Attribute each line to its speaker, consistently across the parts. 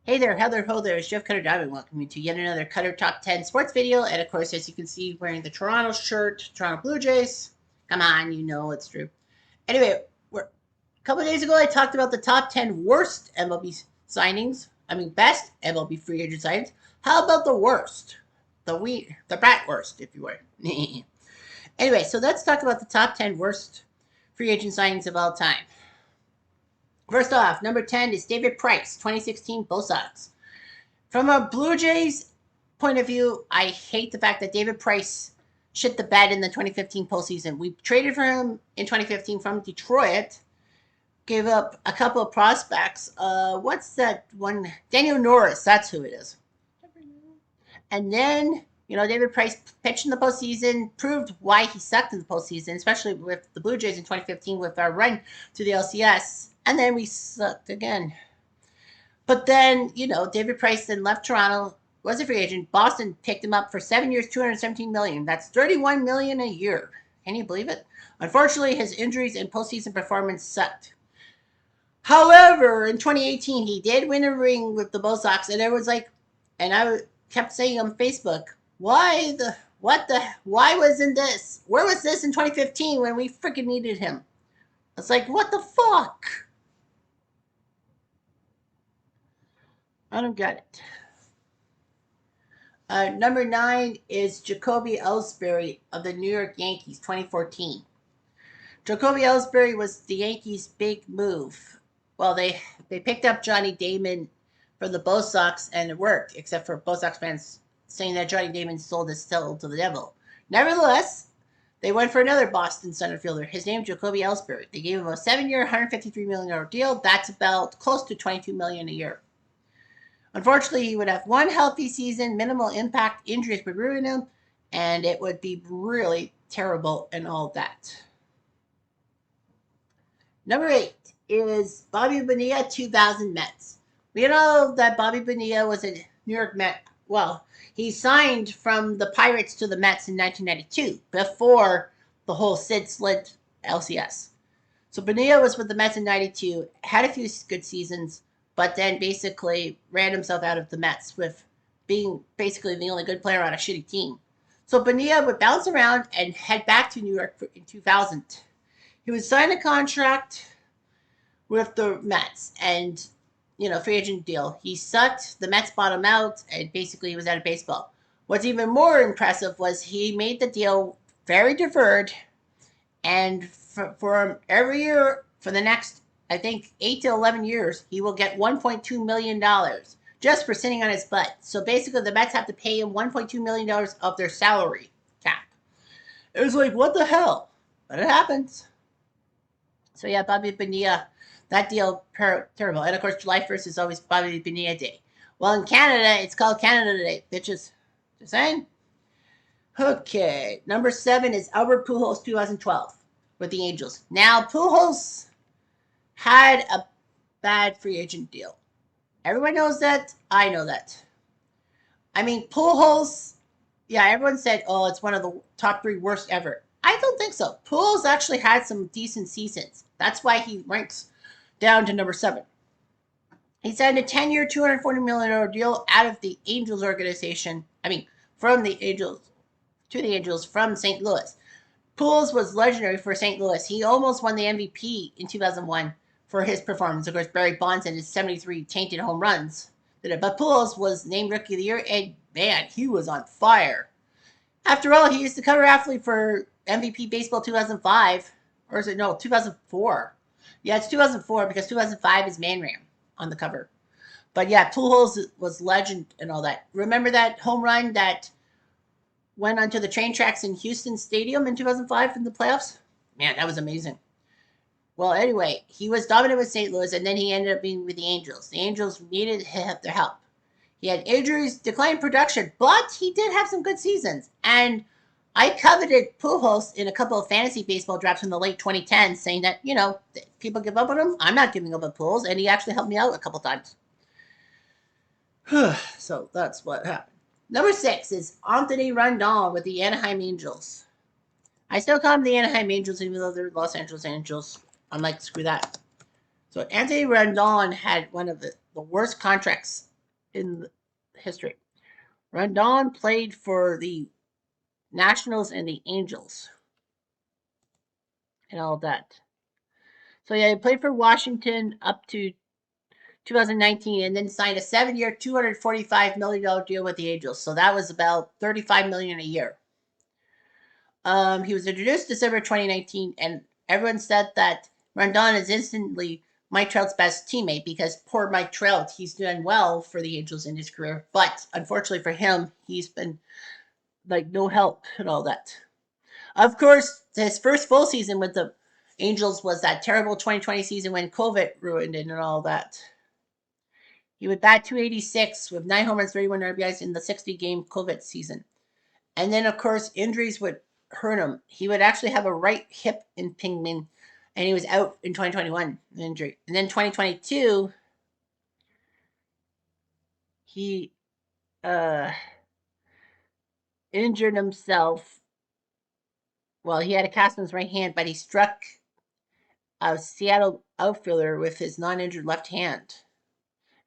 Speaker 1: Hey there, how there, ho there, it's Jeff Cutter Diamond. Welcome you to yet another Cutter Top 10 sports video. And of course, as you can see, wearing the Toronto shirt, Toronto Blue Jays. Come on, you know it's true. Anyway, a couple of days ago, I talked about the top 10 worst MLB signings. Best MLB free agent signings. How about the worst? The brat worst, if you will. Anyway, so let's talk about the top 10 worst free agent signings of all time. First off, number 10 is David Price, 2016 Bo Sox. From a Blue Jays point of view, I hate the fact that David Price shit the bed in the 2015 postseason. We traded for him in 2015 from Detroit, gave up a couple of prospects. What's that one? Daniel Norris, that's who it is. And then, David Price pitched in the postseason, proved why he sucked in the postseason, especially with the Blue Jays in 2015 with our run to the LCS. And then we sucked again. But then, David Price then left Toronto, was a free agent. Boston picked him up for 7 years, $217 million. That's $31 million a year. Can you believe it? Unfortunately, his injuries and postseason performance sucked. However, in 2018, he did win a ring with the Bo Sox, and it was like, and I kept saying on Facebook, why wasn't this? Where was this in 2015 when we freaking needed him? It's like, what the fuck? I don't get it. Number 9 is Jacoby Ellsbury of the New York Yankees, 2014. Jacoby Ellsbury was the Yankees' big move. Well, they picked up Johnny Damon for the Bo Sox, and it worked, except for Bo Sox fans saying that Johnny Damon sold his soul to the devil. Nevertheless, they went for another Boston center fielder. His name is Jacoby Ellsbury. They gave him a 7-year, $153 million deal. That's about close to $22 million a year. Unfortunately, he would have one healthy season, minimal impact, injuries would ruin him, and it would be really terrible and all that. Number 8 is Bobby Bonilla, 2000 Mets. We know that Bobby Bonilla was a New York Met. Well, he signed from the Pirates to the Mets in 1992, before the whole Sid Slint LCS. So Bonilla was with the Mets in 92, had a few good seasons, but then basically ran himself out of the Mets with being basically the only good player on a shitty team. So Bonilla would bounce around and head back to New York in 2000. He would sign a contract with the Mets and, free agent deal. He sucked, the Mets bought him out, and basically he was out of baseball. What's even more impressive was he made the deal very deferred, and for every year for the next, I think, 8 to 11 years, he will get $1.2 million just for sitting on his butt. So basically, the Mets have to pay him $1.2 million of their salary cap. It was like, what the hell? But it happens. So yeah, Bobby Bonilla, that deal, terrible. And of course, July 1st is always Bobby Bonilla Day. Well, in Canada, it's called Canada Day, bitches. Just saying. Okay, number 7 is Albert Pujols, 2012, with the Angels. Now, Pujols had a bad free agent deal. Everyone knows that. I know that. Pujols, yeah, everyone said, oh, it's one of the top 3 worst ever. I don't think so. Pujols actually had some decent seasons. That's why he ranks down to number 7. He signed a 10-year, $240 million deal out of the Angels organization. From the Angels to the Angels from St. Louis. Pujols was legendary for St. Louis. He almost won the MVP in 2001 for his performance. Of course, Barry Bonds and his 73 tainted home runs. But Pujols was named Rookie of the Year, and man, he was on fire. After all, he used to cover athlete for MVP Baseball 2005. Or is it, no, 2004. Yeah, it's 2004 because 2005 is Man Ram on the cover. But yeah, Pujols was legend and all that. Remember that home run that went onto the train tracks in Houston Stadium in 2005 in the playoffs? Man, that was amazing. Well, anyway, he was dominant with St. Louis, and then he ended up being with the Angels. The Angels needed their help. He had injuries, declined production, but he did have some good seasons. And I coveted Pujols in a couple of fantasy baseball drafts in the late 2010s, saying that, people give up on him. I'm not giving up on Pujols, and he actually helped me out a couple times. So that's what happened. Number 6 is Anthony Rendon with the Anaheim Angels. I still call them the Anaheim Angels, even though they're Los Angeles Angels. I'm like, screw that. So Anthony Rendon had one of the worst contracts in history. Rondon played for the Nationals and the Angels and all that. So yeah, he played for Washington up to 2019, and then signed a 7-year, $245 million deal with the Angels. So that was about $35 million a year. He was introduced December 2019, and everyone said that Rondon is instantly Mike Trout's best teammate because poor Mike Trout, he's doing well for the Angels in his career, but unfortunately for him, he's been like no help and all that. Of course, his first full season with the Angels was that terrible 2020 season when COVID ruined it and all that. He would bat 286 with 9 home runs, 31 RBIs in the 60-game COVID season. And then, of course, injuries would hurt him. He would actually have a right hip impingement, and he was out in 2021, injury. And then 2022, he injured himself. Well, he had a cast on his right hand, but he struck a Seattle outfielder with his non-injured left hand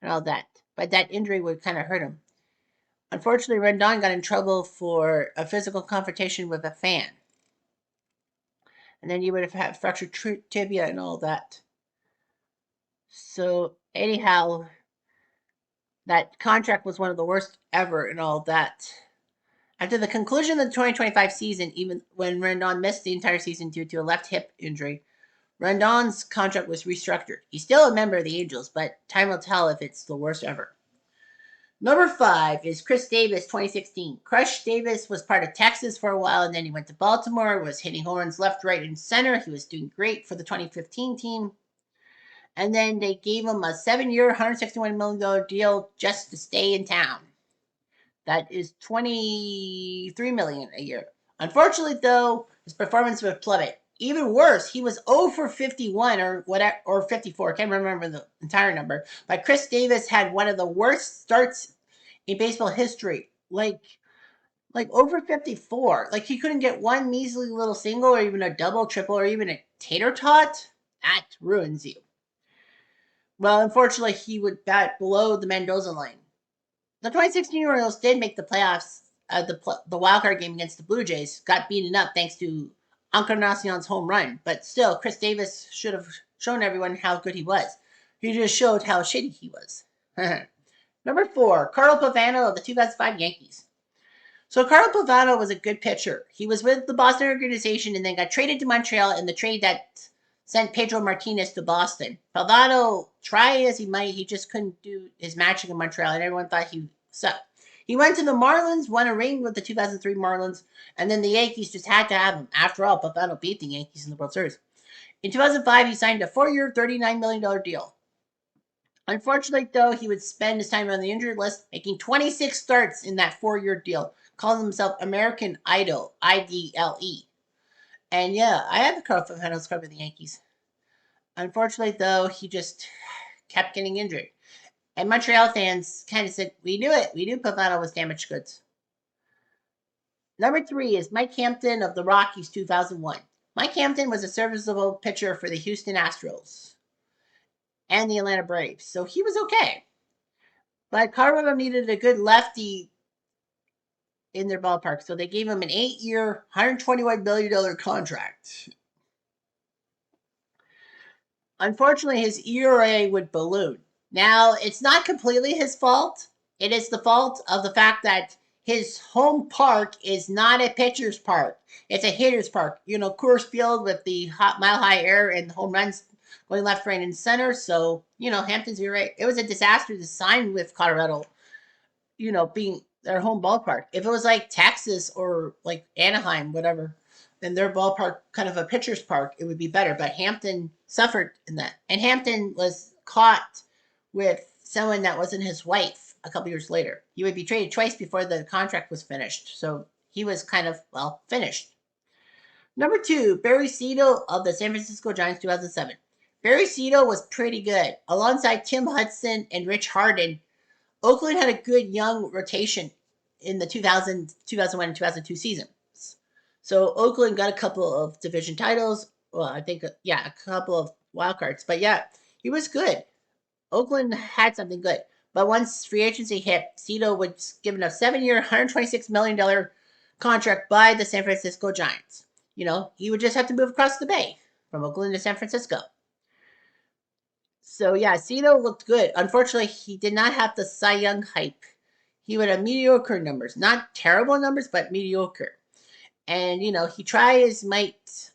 Speaker 1: and all that. But that injury would kind of hurt him. Unfortunately, Rondon got in trouble for a physical confrontation with a fan. And then you would have had fractured tibia and all that. So, anyhow, that contract was one of the worst ever and all that. After the conclusion of the 2025 season, even when Rondon missed the entire season due to a left hip injury, Rondon's contract was restructured. He's still a member of the Angels, but time will tell if it's the worst ever. Number 5 is Chris Davis, 2016. Chris Davis was part of Texas for a while, and then he went to Baltimore, was hitting home runs left, right, and center. He was doing great for the 2015 team. And then they gave him a 7-year, $161 million deal just to stay in town. That is $23 million a year. Unfortunately, though, his performance would plummet. Even worse, he was 0 for 51 or whatever, or 54. I can't remember the entire number. But Chris Davis had one of the worst starts in baseball history. Like over 54. Like he couldn't get one measly little single or even a double, triple, or even a tater tot. That ruins you. Well, unfortunately, he would bat below the Mendoza line. The 2016 Orioles did make the playoffs. The wild card game against the Blue Jays got beaten up thanks to Encarnacion's home run. But still, Chris Davis should have shown everyone how good he was. He just showed how shitty he was. Number 4, Carl Pavano of the 2005 Yankees. So Carl Pavano was a good pitcher. He was with the Boston organization and then got traded to Montreal in the trade that sent Pedro Martinez to Boston. Pavano, try as he might, he just couldn't do his matching in Montreal, and everyone thought he sucked. He went to the Marlins, won a ring with the 2003 Marlins, and then the Yankees just had to have him. After all, Pavano beat the Yankees in the World Series. In 2005, he signed a 4-year, $39 million deal. Unfortunately, though, he would spend his time on the injured list, making 26 starts in that 4-year deal, calling himself American Idol, IDLE. And yeah, I had the Carl Pavano's cover the Yankees. Unfortunately, though, he just kept getting injured. And Montreal fans kind of said, we knew it. We knew Pavano was damaged goods. Number 3 is Mike Hampton of the Rockies, 2001. Mike Hampton was a serviceable pitcher for the Houston Astros and the Atlanta Braves, so he was okay. But Colorado needed a good lefty in their ballpark, so they gave him an 8-year, $121 million contract. Unfortunately, his ERA would balloon. Now, it's not completely his fault. It is the fault of the fact that his home park is not a pitcher's park. It's a hitter's park. You know, Coors Field with the mile-high air and home runs going left, right, and center. So, you know, Hampton's ERA, it was a disaster to sign with Colorado, you know, being their home ballpark. If it was like Texas or like Anaheim, whatever, then their ballpark, kind of a pitcher's park, it would be better. But Hampton suffered in that. And Hampton was caught with someone that wasn't his wife a couple years later. He would be traded twice before the contract was finished. So he was kind of, well, finished. Number 2, Barry Seidel of the San Francisco Giants, 2007. Barry Seidel was pretty good. Alongside Tim Hudson and Rich Harden, Oakland had a good young rotation in the 2001 and 2002 seasons. So Oakland got a couple of division titles. Well, I think, yeah, a couple of wild cards. But yeah, he was good. Oakland had something good. But once free agency hit, Cito was given a 7-year, $126 million contract by the San Francisco Giants. He would just have to move across the bay from Oakland to San Francisco. So yeah, Cito looked good. Unfortunately, he did not have the Cy Young hype. He would have mediocre numbers, not terrible numbers, but mediocre. And he tried his might.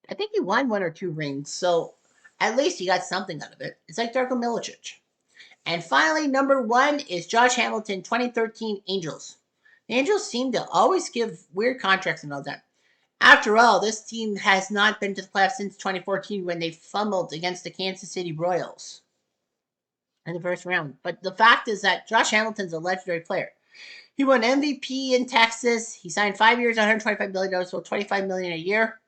Speaker 1: I think he won 1 or 2 rings, so at least he got something out of it. It's like Darko Milicic. And finally, number 1 is Josh Hamilton, 2013 Angels. The Angels seem to always give weird contracts and all that. After all, this team has not been to the playoffs since 2014 when they fumbled against the Kansas City Royals in the first round. But the fact is that Josh Hamilton's a legendary player. He won MVP in Texas. He signed 5 years, $125 million, so $25 million a year.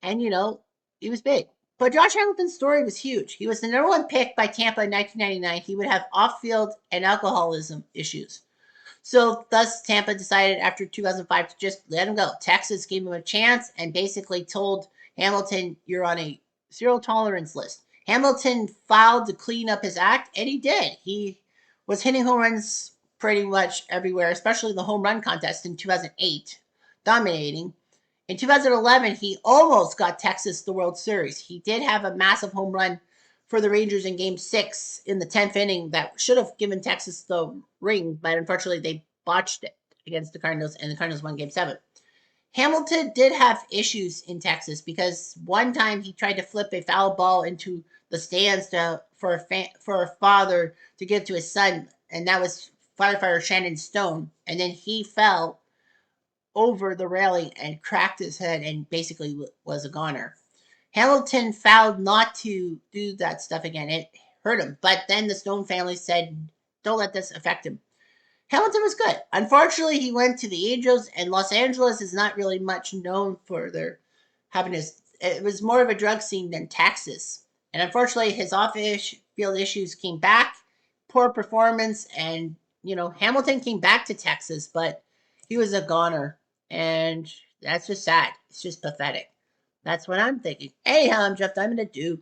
Speaker 1: And, he was big. But Josh Hamilton's story was huge. He was the number 1 pick by Tampa in 1999. He would have off-field and alcoholism issues. So thus Tampa decided after 2005 to just let him go. Texas gave him a chance and basically told Hamilton, you're on a zero tolerance list. Hamilton filed to clean up his act, and he did. He was hitting home runs pretty much everywhere, especially the home run contest in 2008, dominating. In 2011, he almost got Texas the World Series. He did have a massive home run for the Rangers in Game 6 in the 10th inning that should have given Texas the ring, but unfortunately they botched it against the Cardinals, and the Cardinals won Game 7. Hamilton did have issues in Texas because one time he tried to flip a foul ball into the stands for a father to give to his son, and that was firefighter Shannon Stone, and then he fell over the railing and cracked his head and basically was a goner. Hamilton vowed not to do that stuff again. It hurt him. But then the Stone family said, don't let this affect him. Hamilton was good. Unfortunately, he went to the Angels, and Los Angeles is not really much known for their happiness. It was more of a drug scene than Texas. And unfortunately, his off-field issues came back, poor performance, and, Hamilton came back to Texas, but he was a goner. And that's just sad. It's just pathetic. That's what I'm thinking. Anyhow, I'm Jeff Diamond at Duke.